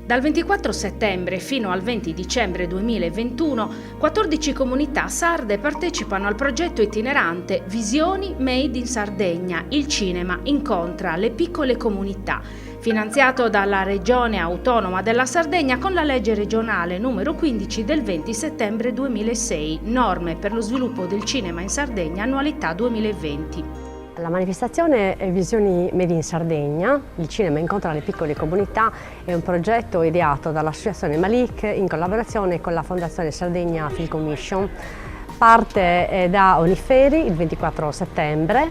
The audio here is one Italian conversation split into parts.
Dal 24 settembre fino al 20 dicembre 2021, 14 comunità sarde partecipano al progetto itinerante Visioni Made in Sardegna. Il cinema incontra le piccole comunità, finanziato dalla Regione Autonoma della Sardegna con la legge regionale numero 15 del 20 settembre 2006, norme per lo sviluppo del cinema in Sardegna, annualità 2020. La manifestazione Visioni Made in Sardegna, il cinema incontra le piccole comunità, è un progetto ideato dall'Associazione Malik in collaborazione con la Fondazione Sardegna Film Commission. Parte da Oniferi il 24 settembre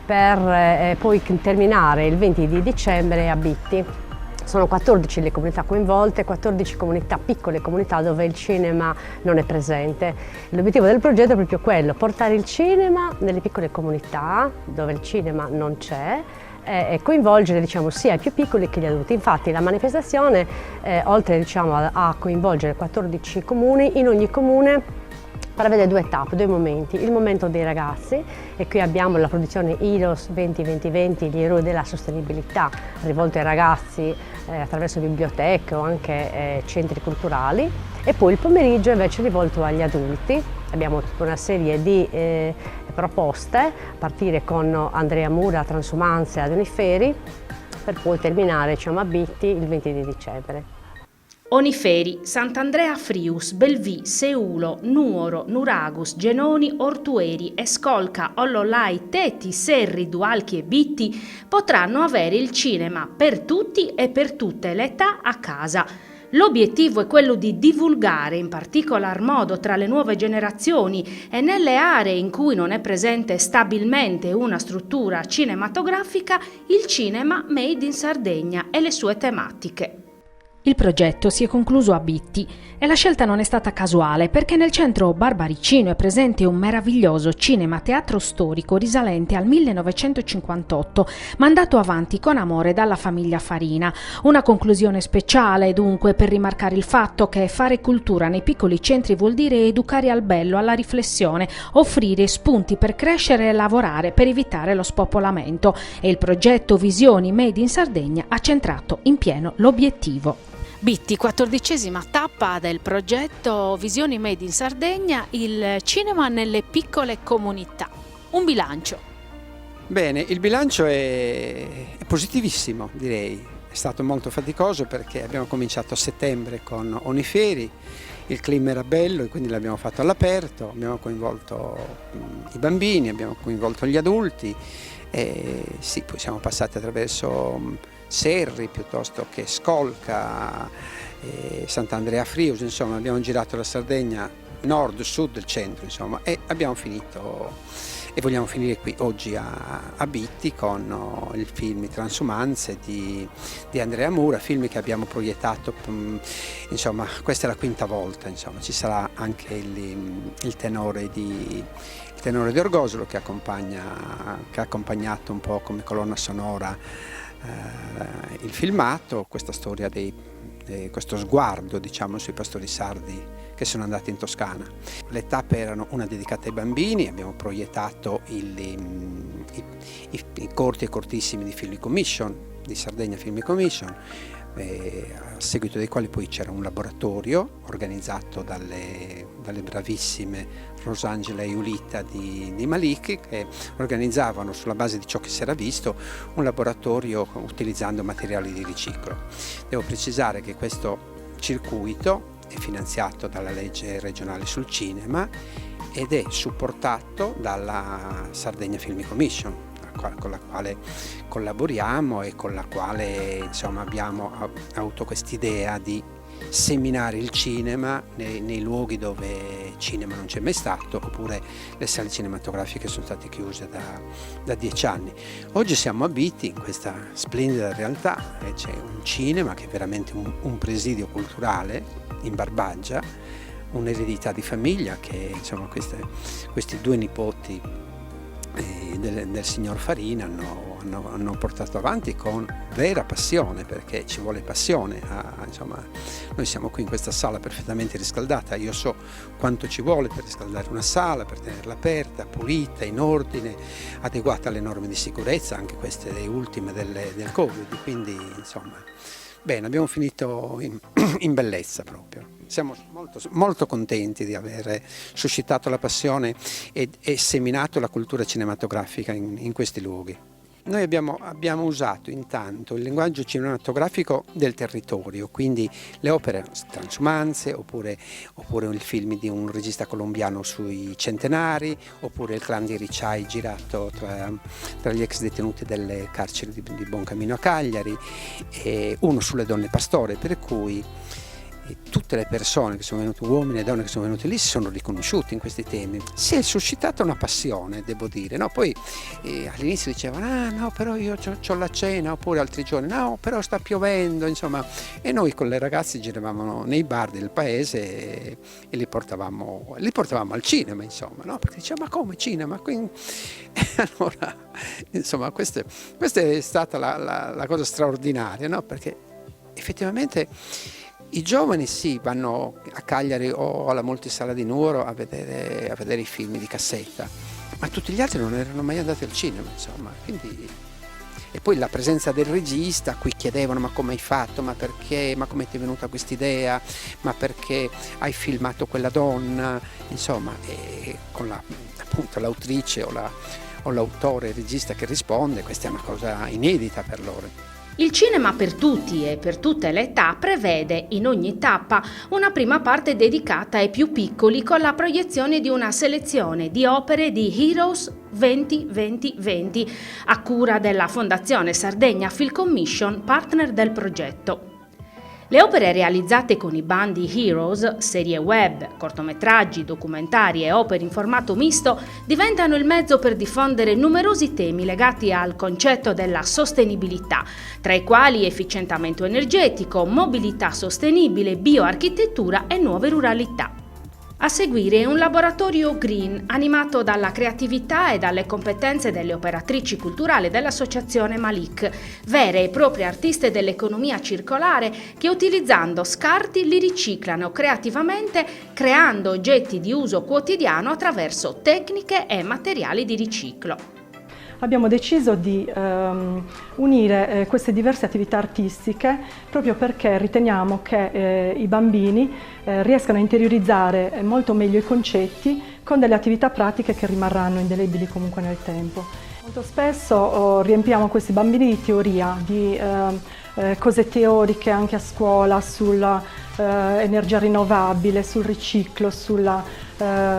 per poi terminare il 20 di dicembre a Bitti. Sono 14 le comunità coinvolte, 14 comunità, piccole comunità dove il cinema non è presente. L'obiettivo del progetto è proprio quello, portare il cinema nelle piccole comunità dove il cinema non c'è e coinvolgere sia i più piccoli che gli adulti. Infatti la manifestazione, oltre a coinvolgere 14 comuni, in ogni comune prevede due tappe, due momenti. Il momento dei ragazzi, e qui abbiamo la produzione ILOS 2020, gli eroi della sostenibilità, rivolto ai ragazzi attraverso biblioteche o anche centri culturali, e poi il pomeriggio invece rivolto agli adulti. Abbiamo tutta una serie di proposte, a partire con Andrea Mura, Transumanze ad Oniferi, per poi terminare a Bitti il 20 di dicembre. Oniferi, Sant'Andrea Frius, Belvì, Seulo, Nuoro, Nuragus, Genoni, Ortueri, Escolca, Ollolai, Teti, Serri, Dualchi e Bitti potranno avere il cinema per tutti e per tutte le età a casa. L'obiettivo è quello di divulgare in particolar modo tra le nuove generazioni e nelle aree in cui non è presente stabilmente una struttura cinematografica il cinema Made in Sardegna e le sue tematiche. Il progetto si è concluso a Bitti e la scelta non è stata casuale perché nel centro Barbaricino è presente un meraviglioso cinema-teatro storico risalente al 1958, mandato avanti con amore dalla famiglia Farina. Una conclusione speciale dunque per rimarcare il fatto che fare cultura nei piccoli centri vuol dire educare al bello, alla riflessione, offrire spunti per crescere e lavorare per evitare lo spopolamento, e il progetto Visioni Made in Sardegna ha centrato in pieno l'obiettivo. Bitti, 14ª tappa del progetto Visioni Made in Sardegna, il cinema nelle piccole comunità. Un bilancio. Bene, il bilancio è positivissimo, direi. È stato molto faticoso perché abbiamo cominciato a settembre con Oniferi, il clima era bello e quindi l'abbiamo fatto all'aperto, abbiamo coinvolto i bambini, abbiamo coinvolto gli adulti e sì, poi siamo passati attraverso Serri piuttosto che Scolca, Sant'Andrea Frius, insomma abbiamo girato la Sardegna nord, sud, il centro, insomma, e abbiamo finito e vogliamo finire qui oggi a Bitti con il film Transumanze di Andrea Mura, film che abbiamo proiettato, insomma questa è la quinta volta, insomma ci sarà anche il tenore di Orgosolo che ha accompagnato un po' come colonna sonora il filmato, questa storia questo sguardo sui pastori sardi che sono andati in Toscana. Le tappe erano una dedicata ai bambini, abbiamo proiettato i corti e cortissimi di Film Commission, di Sardegna Film Commission, a seguito dei quali poi c'era un laboratorio organizzato dalle bravissime Rosangela e Ulita di Malik, che organizzavano sulla base di ciò che si era visto un laboratorio utilizzando materiali di riciclo. Devo precisare che questo circuito è finanziato dalla legge regionale sul cinema ed è supportato dalla Sardegna Film Commission, con la quale collaboriamo e con la quale abbiamo avuto quest'idea di seminare il cinema nei luoghi dove cinema non c'è mai stato, oppure le sale cinematografiche sono state chiuse da 10 anni. Oggi siamo abiti in questa splendida realtà e c'è un cinema che è veramente un presidio culturale in Barbaggia, un'eredità di famiglia che questi due nipoti del signor Farina hanno portato avanti con vera passione, perché ci vuole passione. Noi siamo qui in questa sala perfettamente riscaldata, io so quanto ci vuole per riscaldare una sala, per tenerla aperta, pulita, in ordine, adeguata alle norme di sicurezza, anche queste le ultime del Covid, quindi Bene, abbiamo finito in bellezza proprio. Siamo molto contenti di aver suscitato la passione e seminato la cultura cinematografica in questi luoghi. Noi abbiamo usato intanto il linguaggio cinematografico del territorio, quindi le opere Transumanze, oppure il film di un regista colombiano sui centenari, oppure il clan di Ricciai girato tra gli ex detenuti delle carceri di Buoncamino a Cagliari, e uno sulle donne pastore, per cui tutte le persone che sono venute, uomini e donne che sono venuti lì, si sono riconosciuti in questi temi. Si è suscitata una passione, devo dire, no? Poi all'inizio dicevano no, però io c'ho la cena, oppure altri giorni no, però sta piovendo, insomma, e noi con le ragazze giravamo nei bar del paese e li portavamo al cinema, insomma, no? Perché dicevano ma come cinema? Allora, insomma, questa è stata la cosa straordinaria, no? Perché effettivamente i giovani sì, vanno a Cagliari o alla Multisala di Nuoro a vedere i film di cassetta, ma tutti gli altri non erano mai andati al cinema, insomma. Quindi, e poi la presenza del regista, a cui chiedevano ma come hai fatto, ma perché, ma come ti è venuta quest'idea, ma perché hai filmato quella donna, insomma, e con appunto l'autrice o l'autore, il regista che risponde, questa è una cosa inedita per loro. Il cinema per tutti e per tutte le età prevede in ogni tappa una prima parte dedicata ai più piccoli con la proiezione di una selezione di opere di Heroes 20-20-20 a cura della Fondazione Sardegna Film Commission, partner del progetto. Le opere realizzate con i bandi Heroes, serie web, cortometraggi, documentari e opere in formato misto, diventano il mezzo per diffondere numerosi temi legati al concetto della sostenibilità, tra i quali efficientamento energetico, mobilità sostenibile, bioarchitettura e nuove ruralità. A seguire un laboratorio green animato dalla creatività e dalle competenze delle operatrici culturali dell'Associazione Malik, vere e proprie artiste dell'economia circolare che utilizzando scarti li riciclano creativamente, creando oggetti di uso quotidiano attraverso tecniche e materiali di riciclo. Abbiamo deciso di unire queste diverse attività artistiche proprio perché riteniamo che i bambini riescano a interiorizzare molto meglio i concetti con delle attività pratiche che rimarranno indelebili comunque nel tempo. Molto spesso riempiamo questi bambini di teoria, di cose teoriche anche a scuola sulla energia rinnovabile, sul riciclo, sul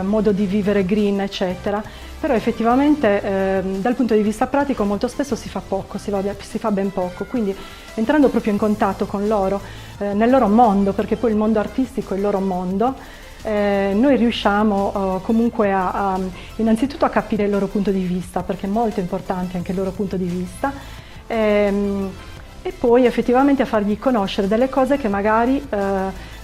modo di vivere green, eccetera. Però effettivamente dal punto di vista pratico molto spesso si fa poco, si fa ben poco, quindi entrando proprio in contatto con loro, nel loro mondo, perché poi il mondo artistico è il loro mondo, noi riusciamo comunque innanzitutto a capire il loro punto di vista, perché è molto importante anche il loro punto di vista, e poi effettivamente a fargli conoscere delle cose che magari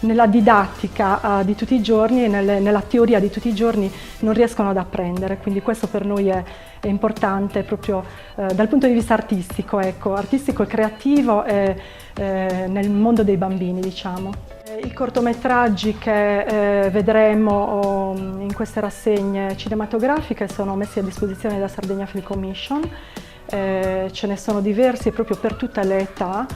nella didattica di tutti i giorni e nella teoria di tutti i giorni non riescono ad apprendere, quindi questo per noi è importante proprio dal punto di vista artistico, ecco, artistico e creativo nel mondo dei bambini, diciamo. I cortometraggi che vedremo in queste rassegne cinematografiche sono messi a disposizione da Sardegna Film Commission. Ce ne sono diversi proprio per tutte le età,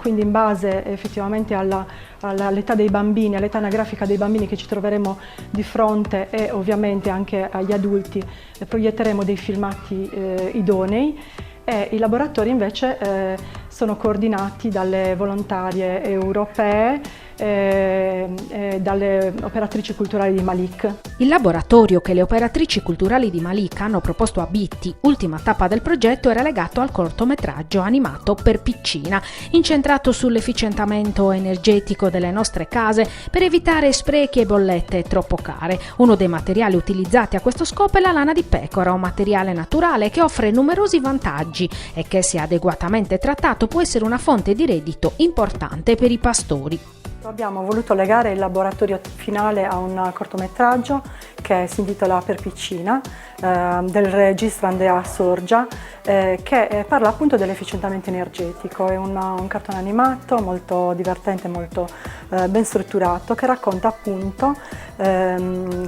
quindi in base effettivamente all'età dei bambini, all'età anagrafica dei bambini che ci troveremo di fronte e ovviamente anche agli adulti, proietteremo dei filmati idonei, e i laboratori invece sono coordinati dalle volontarie europee e dalle operatrici culturali di Malik. Il laboratorio che le operatrici culturali di Malik hanno proposto a Bitti, ultima tappa del progetto, era legato al cortometraggio animato Per Piccina, incentrato sull'efficientamento energetico delle nostre case per evitare sprechi e bollette troppo care. Uno dei materiali utilizzati a questo scopo è la lana di pecora, un materiale naturale che offre numerosi vantaggi e che, se adeguatamente trattato, può essere una fonte di reddito importante per i pastori. Abbiamo voluto legare il laboratorio finale a un cortometraggio che si intitola Per Piccina, del regista Andrea Sorgia, che parla appunto dell'efficientamento energetico. È un cartone animato molto divertente, molto ben strutturato, che racconta appunto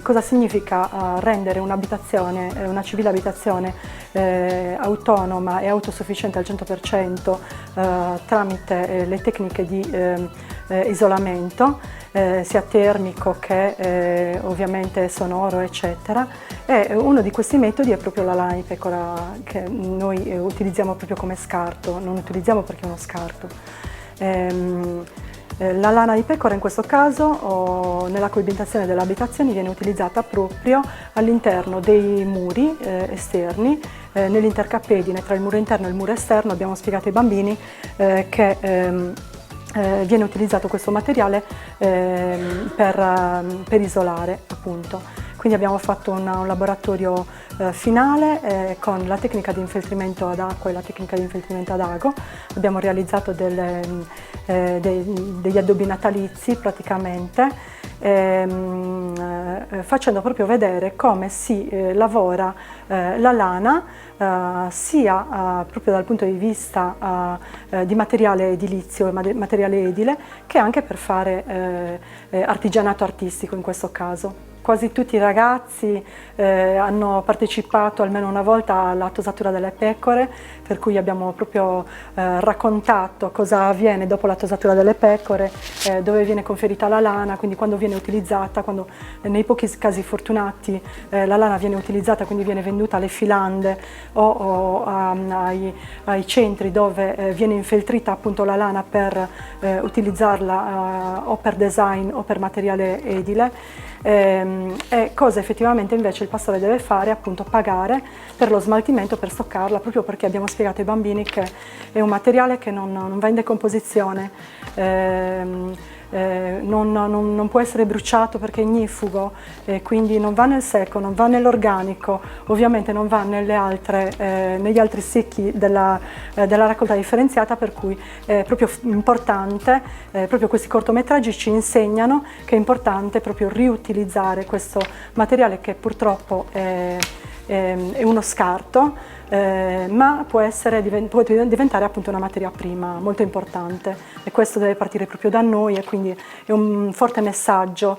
cosa significa rendere un'abitazione, una civile abitazione autonoma e autosufficiente al 100% tramite le tecniche di isolamento, sia termico che ovviamente sonoro, eccetera. E uno di questi metodi è proprio la lana di pecora, che noi utilizziamo proprio come scarto, non utilizziamo perché è uno scarto. La lana di pecora in questo caso nella coibentazione delle abitazioni viene utilizzata proprio all'interno dei muri esterni, nell'intercappedine tra il muro interno e il muro esterno. Abbiamo spiegato ai bambini che viene utilizzato questo materiale per isolare, appunto. Quindi abbiamo fatto un laboratorio finale con la tecnica di infeltrimento ad acqua e la tecnica di infeltrimento ad ago. Abbiamo realizzato degli addobbi natalizi praticamente, facendo proprio vedere come si lavora la lana sia proprio dal punto di vista di materiale edilizio e materiale edile, che anche per fare artigianato artistico in questo caso. Quasi tutti i ragazzi hanno partecipato almeno una volta alla tosatura delle pecore, per cui abbiamo proprio raccontato cosa avviene dopo la tosatura delle pecore, dove viene conferita la lana, quindi quando viene utilizzata, quando nei pochi casi fortunati la lana viene utilizzata, quindi viene venduta alle filande o ai centri dove viene infeltrita appunto la lana per utilizzarla o per design o per materiale edile. E cosa effettivamente invece il pastore deve fare, appunto pagare per lo smaltimento, per stoccarla, proprio perché abbiamo spiegato ai bambini che è un materiale che non va in decomposizione, non può essere bruciato perché è ignifugo, quindi non va nel secco, non va nell'organico, ovviamente non va negli altri secchi della raccolta differenziata, per cui è proprio importante, proprio questi cortometraggi ci insegnano che è importante proprio riutilizzare questo materiale che purtroppo è uno scarto, ma può diventare appunto una materia prima molto importante, e questo deve partire proprio da noi, e quindi è un forte messaggio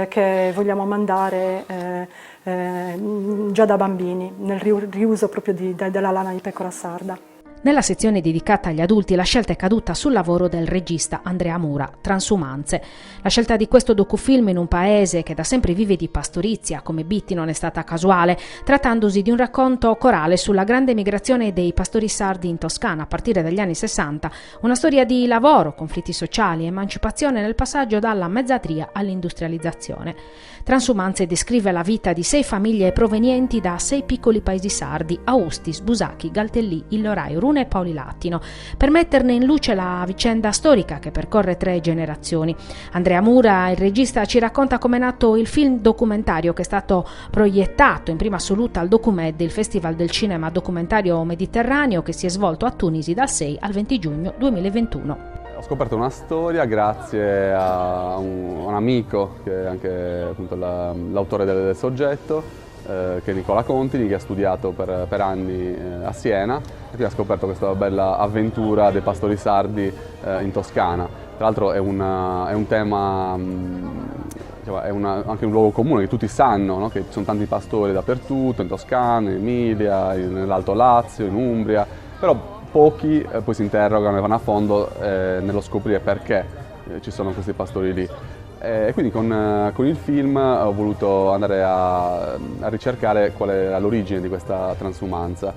che vogliamo mandare già da bambini nel riuso proprio della lana di pecora sarda. Nella sezione dedicata agli adulti la scelta è caduta sul lavoro del regista Andrea Mura, Transumanze. La scelta di questo docufilm in un paese che da sempre vive di pastorizia come Bitti non è stata casuale, trattandosi di un racconto corale sulla grande migrazione dei pastori sardi in Toscana a partire dagli anni 60, una storia di lavoro, conflitti sociali, emancipazione nel passaggio dalla mezzadria all'industrializzazione. Transumanze descrive la vita di 6 famiglie provenienti da 6 piccoli paesi sardi: Austis, Busacchi, Galtellì, Illorai, Rune e Paoli Lattino, per metterne in luce la vicenda storica che percorre 3 generazioni. Andrea Mura, il regista, ci racconta come è nato il film documentario che è stato proiettato in prima assoluta al Documed, il Festival del Cinema Documentario Mediterraneo, che si è svolto a Tunisi dal 6 al 20 giugno 2021. Ho scoperto una storia grazie a un amico che è anche appunto l'autore del soggetto, che è Nicola Contini, che ha studiato per anni a Siena, e quindi ha scoperto questa bella avventura dei pastori sardi in Toscana. Tra l'altro è un tema, diciamo, anche un luogo comune che tutti sanno, no? Che ci sono tanti pastori dappertutto, in Toscana, in Emilia, nell'Alto Lazio, in Umbria, però pochi poi si interrogano e vanno a fondo nello scoprire perché ci sono questi pastori lì. E quindi con il film ho voluto andare a ricercare qual è l'origine di questa transumanza.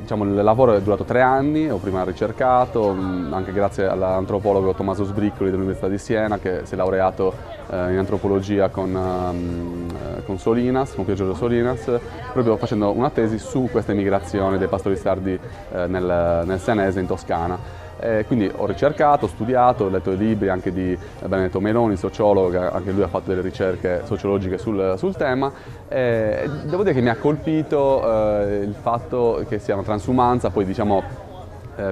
Diciamo, il lavoro è durato 3 anni, ho prima ricercato, anche grazie all'antropologo Tommaso Sbriccoli dell'Università di Siena, che si è laureato in antropologia con Solinas, con Pier Giorgio Solinas, proprio facendo una tesi su questa emigrazione dei pastori sardi nel Senese, in Toscana. Quindi ho ricercato, ho studiato, ho letto i libri anche di Benedetto Meloni, sociologo, che anche lui ha fatto delle ricerche sociologiche sul tema. Devo dire che mi ha colpito il fatto che sia una transumanza, poi diciamo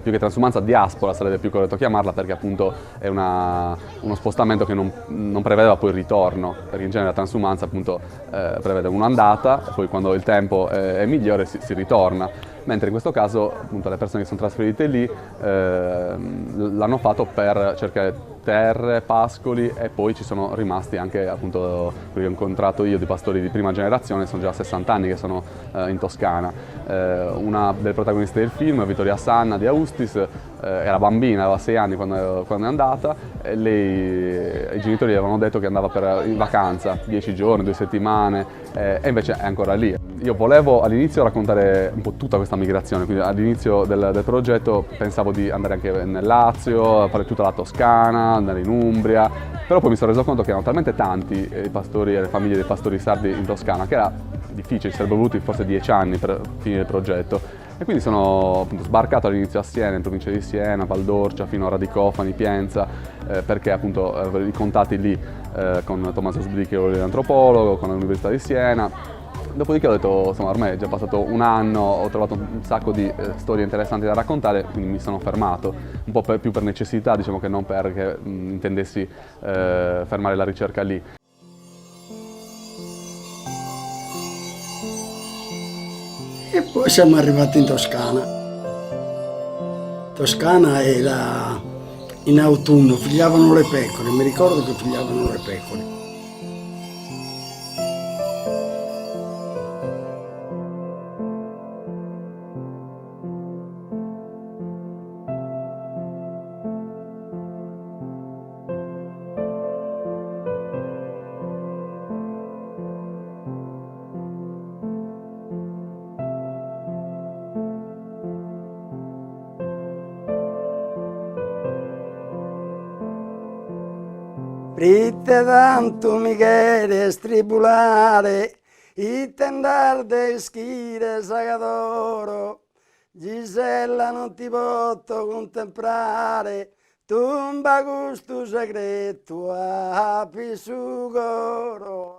più che transumanza, diaspora sarebbe più corretto chiamarla, perché appunto è uno spostamento che non prevedeva poi il ritorno, perché in genere la transumanza appunto prevede un'andata e poi quando il tempo è migliore si ritorna, mentre in questo caso appunto le persone che sono trasferite lì l'hanno fatto per cercare terre, pascoli, e poi ci sono rimasti anche appunto quelli che ho incontrato io, di pastori di prima generazione, sono già 60 anni che sono in Toscana. Una delle protagoniste del film, Vittoria Sanna di Austis, era bambina, aveva 6 anni quando è andata, e i genitori le avevano detto che andava in vacanza, 10 giorni, 2 settimane, e invece è ancora lì. Io volevo all'inizio raccontare un po' tutta questa migrazione, quindi all'inizio del progetto pensavo di andare anche nel Lazio, fare tutta la Toscana, andare in Umbria, però poi mi sono reso conto che erano talmente tanti i pastori e le famiglie dei pastori sardi in Toscana che era difficile, ci sarebbero voluti forse 10 anni per finire il progetto. E quindi sono appunto sbarcato all'inizio a Siena, in provincia di Siena, Valdorcia, fino a Radicofani, Pienza, perché appunto avevo i contatti lì con Tommaso Sbrichio, l'antropologo, con l'Università di Siena. Dopodiché ho detto, insomma, ormai è già passato un anno, ho trovato un sacco di storie interessanti da raccontare, quindi mi sono fermato, un po' più per necessità, diciamo, che non perché intendessi fermare la ricerca lì. E poi siamo arrivati in Toscana. Toscana era in autunno, figliavano le pecore, mi ricordo che figliavano le pecore. Pritte tanto mi quieres tribulare, intendar de schire sagadoro, Gisella non ti posso contemplare, tumba gusto segreto a pisugoro.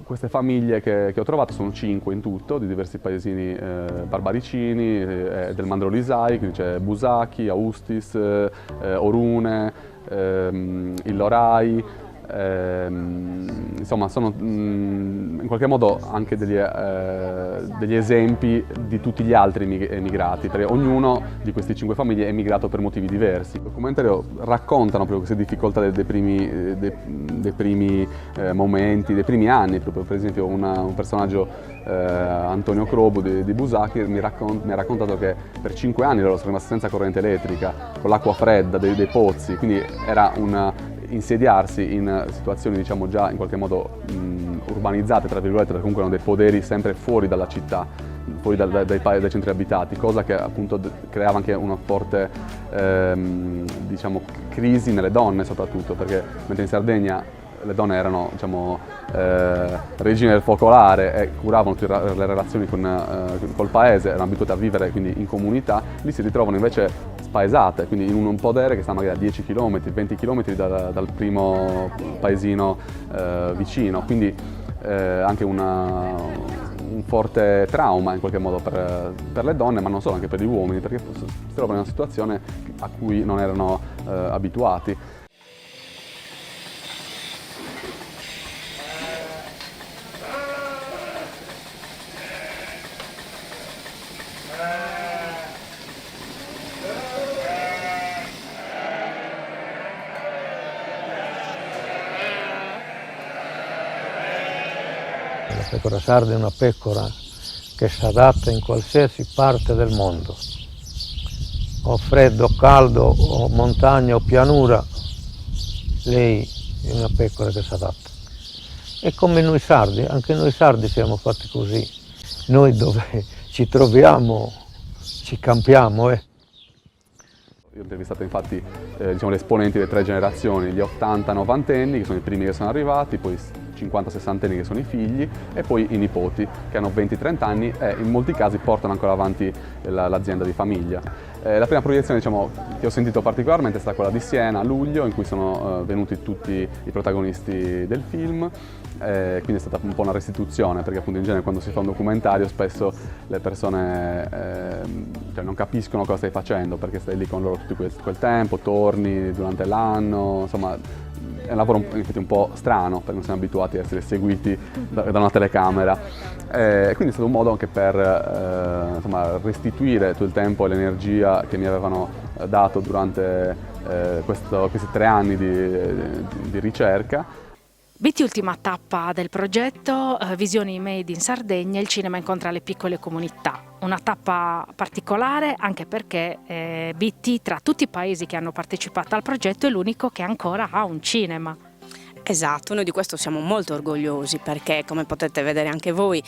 Queste famiglie che ho trovato sono 5 in tutto, di diversi paesini barbaricini, del Mandrolisai, quindi c'è Busachi, Austis, Orune, Illorai, insomma sono in qualche modo anche degli esempi di tutti gli altri emigrati, perché ognuno di queste 5 famiglie è emigrato per motivi diversi. Il documentario raccontano proprio queste difficoltà dei primi momenti, dei primi anni, proprio per esempio un personaggio, Antonio Crobu di Busachi, mi ha raccontato che per 5 anni loro sono rimasti senza corrente elettrica, con l'acqua fredda dei pozzi, quindi era insediarsi in situazioni, diciamo, già in qualche modo urbanizzate, tra virgolette, perché comunque erano dei poderi sempre fuori dalla città, fuori dai centri abitati, cosa che appunto creava anche una forte diciamo, crisi nelle donne soprattutto, perché mentre in Sardegna le donne erano, diciamo, regine del focolare e curavano tutte le relazioni col paese, erano abituate a vivere quindi in comunità, lì si ritrovano invece spaesate, quindi in un podere che sta magari a 10 km, 20 km dal primo paesino vicino, quindi anche un forte trauma in qualche modo per le donne, ma non solo, anche per gli uomini, perché si trovano in una situazione a cui non erano abituati. La pecora sarda è una pecora che si adatta in qualsiasi parte del mondo, o freddo, caldo, o montagna o pianura, lei è una pecora che si adatta. E come noi sardi, anche noi sardi siamo fatti così, noi dove ci troviamo ci campiamo. Io ho intervistato infatti diciamo, le esponenti delle 3 generazioni, gli 80-90 anni, che sono i primi che sono arrivati, poi 50-60 anni che sono i figli, e poi i nipoti che hanno 20-30 anni e in molti casi portano ancora avanti l'azienda di famiglia. La prima proiezione, diciamo, che ho sentito particolarmente è stata quella di Siena a luglio, in cui sono venuti tutti i protagonisti del film. Quindi è stata un po' una restituzione, perché appunto in genere quando si fa un documentario spesso le persone cioè non capiscono cosa stai facendo, perché stai lì con loro tutto quel tempo, torni durante l'anno, insomma è un lavoro infatti un po' strano, perché non siamo abituati a essere seguiti da una telecamera. Quindi è stato un modo anche per insomma, restituire tutto il tempo e l'energia che mi avevano dato durante questi 3 anni di ricerca. Biti ultima tappa del progetto, Visioni Made in Sardegna, il cinema incontra le piccole comunità. Una tappa particolare anche perché Biti, tra tutti i paesi che hanno partecipato al progetto, è l'unico che ancora ha un cinema. Esatto, noi di questo siamo molto orgogliosi, perché come potete vedere anche voi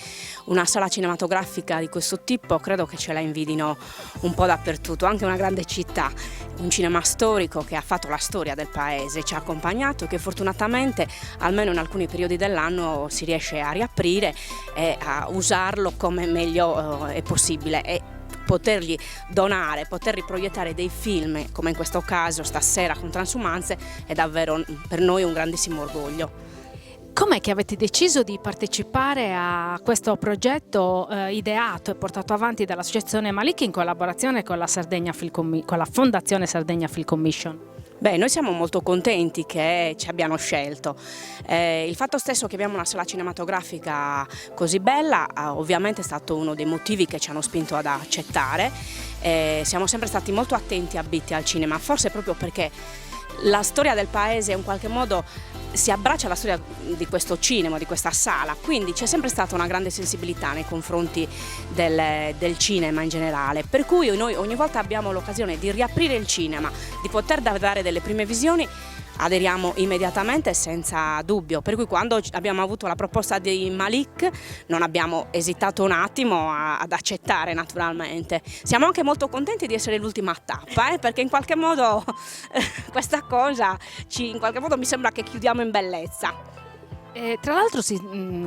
una sala cinematografica di questo tipo credo che ce la invidino un po' dappertutto, anche una grande città, un cinema storico che ha fatto la storia del paese, ci ha accompagnato e che fortunatamente almeno in alcuni periodi dell'anno si riesce a riaprire e a usarlo come meglio è possibile. E potergli donare, poter riproiettare dei film, come in questo caso stasera con Transumanze, è davvero per noi un grandissimo orgoglio. Com'è che avete deciso di partecipare a questo progetto ideato e portato avanti dall'Associazione Malik in collaborazione con la Fondazione Sardegna Film Commission? Beh, noi siamo molto contenti che ci abbiano scelto. Il fatto stesso che abbiamo una sala cinematografica così bella ovviamente è stato uno dei motivi che ci hanno spinto ad accettare. Siamo sempre stati molto attenti a Biti al cinema, forse proprio perché la storia del paese in qualche modo si abbraccia alla storia di questo cinema, di questa sala, quindi c'è sempre stata una grande sensibilità nei confronti del cinema in generale, per cui noi ogni volta abbiamo l'occasione di riaprire il cinema, di poter dare delle prime visioni, aderiamo immediatamente senza dubbio, per cui quando abbiamo avuto la proposta di Malik non abbiamo esitato un attimo ad accettare naturalmente. Siamo anche molto contenti di essere l'ultima tappa, perché in qualche modo questa cosa in qualche modo mi sembra che chiudiamo in bellezza. Tra l'altro,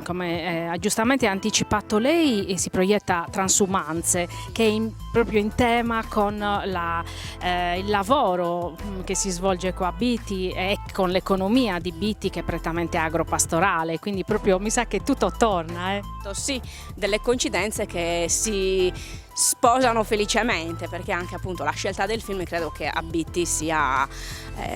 come giustamente ha anticipato lei, si proietta Transumanze, che è proprio in tema con il lavoro che si svolge qua a Biti e con l'economia di Biti, che è prettamente agropastorale, quindi proprio mi sa che tutto torna. Sì, delle coincidenze che si sposano felicemente, perché anche appunto la scelta del film credo che a Biti sia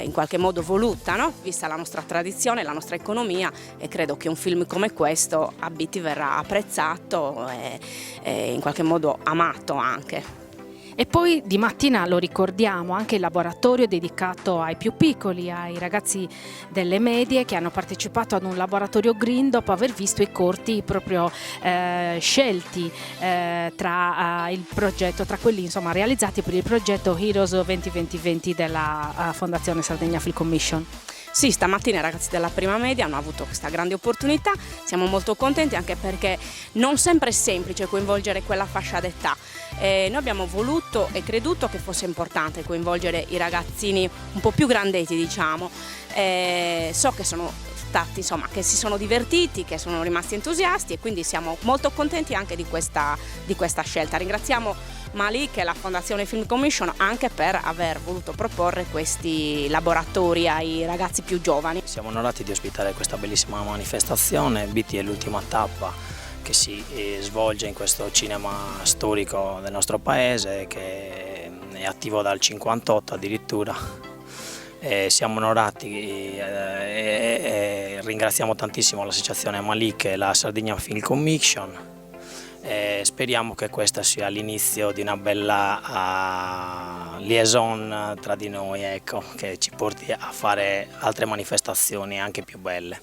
in qualche modo voluta, no? Vista la nostra tradizione, la nostra economia, e credo che un film come questo a Biti verrà apprezzato e in qualche modo amato anche. E poi di mattina, lo ricordiamo, anche il laboratorio dedicato ai più piccoli, ai ragazzi delle medie che hanno partecipato ad un laboratorio green dopo aver visto i corti proprio scelti tra il progetto, tra quelli insomma realizzati per il progetto Heroes 2020 della Fondazione Sardegna Film Commission. Sì, stamattina i ragazzi della prima media hanno avuto questa grande opportunità, siamo molto contenti anche perché non sempre è semplice coinvolgere quella fascia d'età. Noi abbiamo voluto e creduto che fosse importante coinvolgere i ragazzini un po' più grandetti, diciamo. So che sono stati, insomma, che si sono divertiti, che sono rimasti entusiasti, e quindi siamo molto contenti anche di questa scelta. Ringraziamo Malik e la Fondazione Film Commission anche per aver voluto proporre questi laboratori ai ragazzi più giovani. Siamo onorati di ospitare questa bellissima manifestazione. Biti è l'ultima tappa che si svolge in questo cinema storico del nostro paese, che è attivo dal 1958 addirittura. Siamo onorati e ringraziamo tantissimo l'associazione Malik e la Sardegna Film Commission. Speriamo che questa sia l'inizio di una bella liaison tra di noi, ecco, che ci porti a fare altre manifestazioni anche più belle.